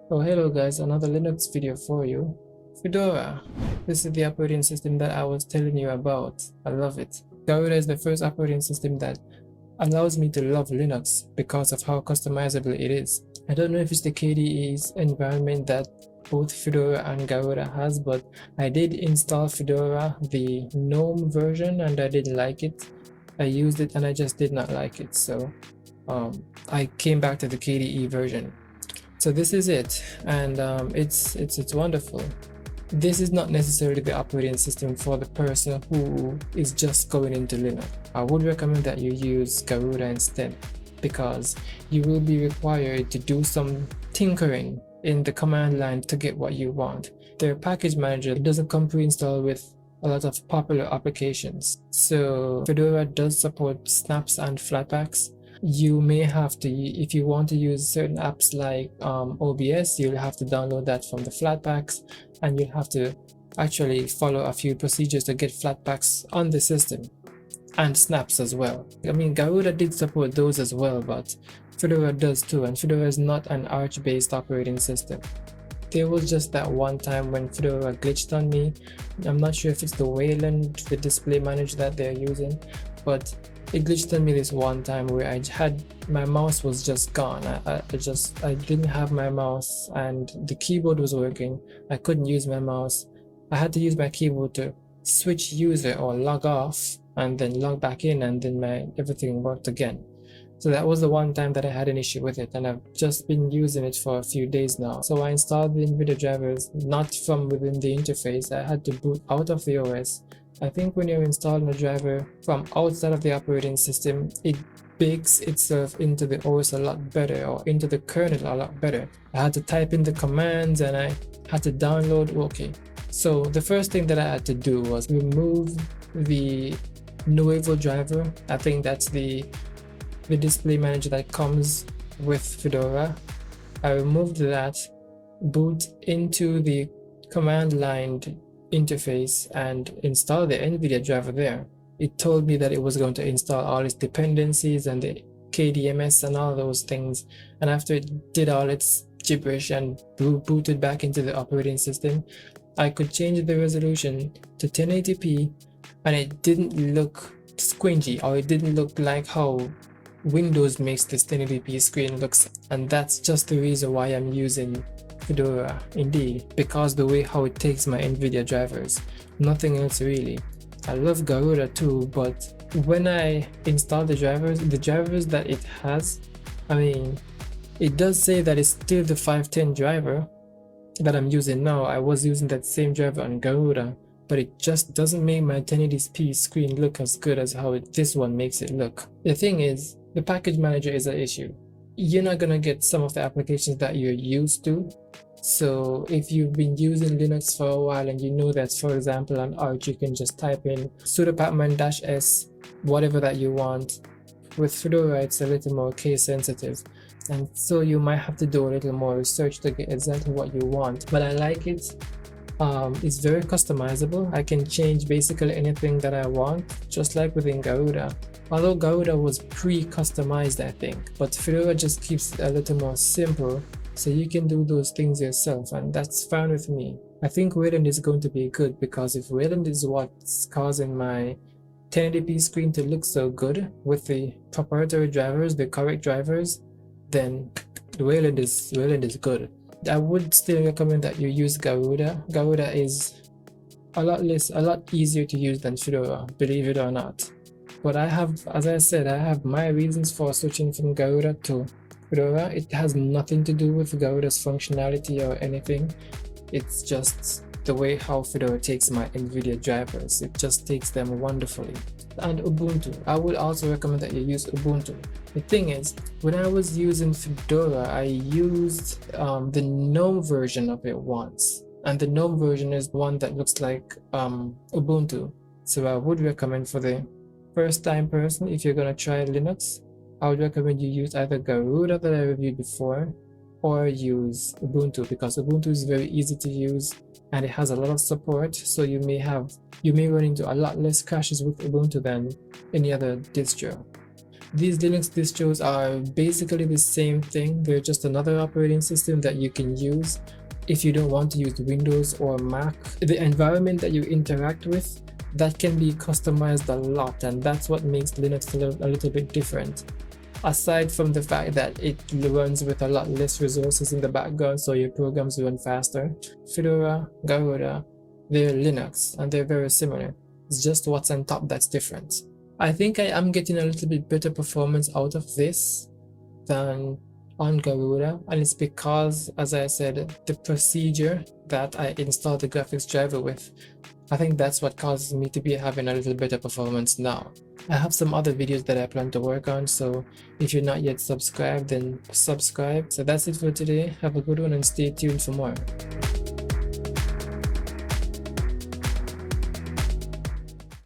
Oh, hello guys, another Linux video for you. Fedora. This is the operating system that I was telling you about. I love it. Garuda is the first operating system that allows me to love Linux because of how customizable it is. I don't know if it's the KDE's environment that both Fedora and Garuda has, but I did install Fedora, the GNOME version, and I didn't like it. I used it and I just did not like it, so I came back to the KDE version. So this is it, and it's wonderful. This is not necessarily the operating system for the person who is just going into Linux. I would recommend that you use Garuda instead, because you will be required to do some tinkering in the command line to get what you want. Their package manager doesn't come pre-installed with a lot of popular applications. So Fedora does support snaps and flatpaks. You may have to, if you want to use certain apps like OBS, you'll have to download that from the flatpaks, and you'll have to actually follow a few procedures to get flatpaks on the system, and snaps as well. I mean, Garuda did support those as well, but Fedora does too, and Fedora is not an Arch-based operating system. There was just that one time when Fedora glitched on me. I'm not sure if it's the Wayland, the display manager that they're using, but it glitched on me this one time where I had my mouse was just gone. I didn't have my mouse and the keyboard was working. I couldn't use my mouse. I had to use my keyboard to switch user or log off and then log back in, and then everything worked again. So that was the one time that I had an issue with it, and I've just been using it for a few days now. So I installed the Nvidia drivers not from within the interface. I had to boot out of the OS. I think when you're installing a driver from outside of the operating system, it bakes itself into the OS a lot better, or into the kernel a lot better. I had to type in the commands and I had to download. Okay, so the first thing that I had to do was remove the Nuevo driver. I think that's the display manager that comes with Fedora. I removed that, boot into the command line interface and install the Nvidia driver there. It told me that it was going to install all its dependencies and the KDMS and all those things, and after it did all its gibberish and booted back into the operating system, I could change the resolution to 1080p, and it didn't look squingy, or it didn't look like how Windows makes this 1080p screen looks. And that's just the reason why I'm using Fedora, indeed, because the way how it takes my Nvidia drivers, nothing else really. I love Garuda too, but when I install the drivers that it has, I mean, it does say that it's still the 510 driver that I'm using now. I was using that same driver on Garuda, but it just doesn't make my 1080p screen look as good as how this one makes it look. The thing is, the package manager is an issue. You're not gonna get some of the applications that you're used to. So if you've been using Linux for a while and you know that, for example, on Arch you can just type in sudo pacman-s whatever that you want. With Fedora it's a little more case sensitive, and so you might have to do a little more research to get exactly what you want. But I like it. It's very customizable. I can change basically anything that I want, just like within Garuda. Although Garuda was pre-customized, I think, but Fedora just keeps it a little more simple, so you can do those things yourself, and that's fine with me. I think Wayland is going to be good, because if Wayland is what's causing my 1080p screen to look so good with the proprietary drivers, the correct drivers, then Wayland is good. I would still recommend that you use Garuda. Garuda is a lot easier to use than Fedora, believe it or not. But I have, as I said, I have my reasons for switching from Garuda to Fedora. It has nothing to do with Garuda's functionality or anything. It's just the way how Fedora takes my Nvidia drivers. It just takes them wonderfully. And Ubuntu. I would also recommend that you use Ubuntu. The thing is, when I was using Fedora, I used the GNOME version of it once. And the GNOME version is one that looks like Ubuntu. So I would recommend, for the first time person, if you're gonna try Linux, I would recommend you use either Garuda that I reviewed before, or use Ubuntu, because Ubuntu is very easy to use and it has a lot of support, so you may run into a lot less crashes with Ubuntu than any other distro. These Linux distros are basically the same thing. They're just another operating system that you can use if you don't want to use Windows or Mac. The environment that you interact with, that can be customized a lot, and that's what makes Linux a little bit different. Aside from the fact that it runs with a lot less resources in the background, so your programs run faster. Fedora, Garuda, they're Linux and they're very similar. It's just what's on top that's different. I think I am getting a little bit better performance out of this than on Garuda, and it's because, as I said, the procedure that I installed the graphics driver with, I think that's what causes me to be having a little better performance now. I have some other videos that I plan to work on, so if you're not yet subscribed, then subscribe. So that's it for today. Have a good one and stay tuned for more.